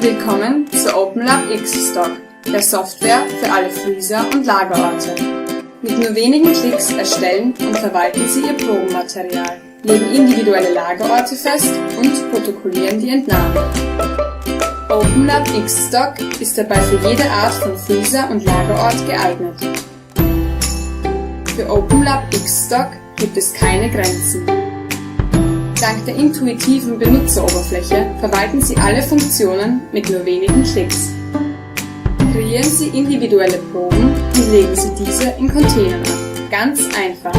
Willkommen zu OpenLab X-Stock, der Software für alle Freezer und Lagerorte. Mit nur wenigen Klicks erstellen und verwalten Sie Ihr Probenmaterial, legen individuelle Lagerorte fest und protokollieren die Entnahme. OpenLab X-Stock ist dabei für jede Art von Freezer und Lagerort geeignet. Für OpenLab X-Stock gibt es keine Grenzen. Dank der intuitiven Benutzeroberfläche verwalten Sie alle Funktionen mit nur wenigen Klicks. Kreieren Sie individuelle Proben und legen Sie diese in Containern an. Ganz einfach.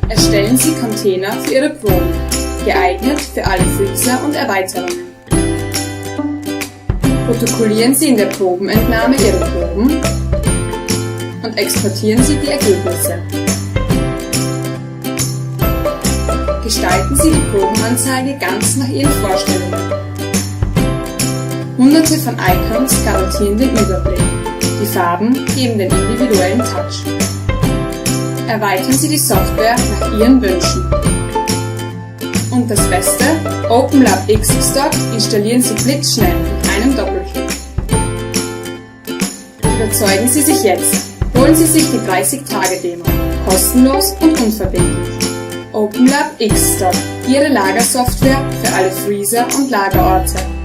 Erstellen Sie Container für Ihre Proben, geeignet für alle Freezer und Erweiterungen. Protokollieren Sie in der Probenentnahme Ihre Proben und exportieren Sie die Ergebnisse. Gestalten Sie die Probenanzeige ganz nach Ihren Vorstellungen. Hunderte von Icons garantieren den Überblick. Die Farben geben den individuellen Touch. Erweitern Sie die Software nach Ihren Wünschen. Und das Beste, OpenLab X-Stock installieren Sie blitzschnell mit einem Doppelklick. Überzeugen Sie sich jetzt. Holen Sie sich die 30-Tage-Demo. Kostenlos und unverbindlich. OpenLab X-Stock, Ihre Lagersoftware für alle Freezer und Lagerorte.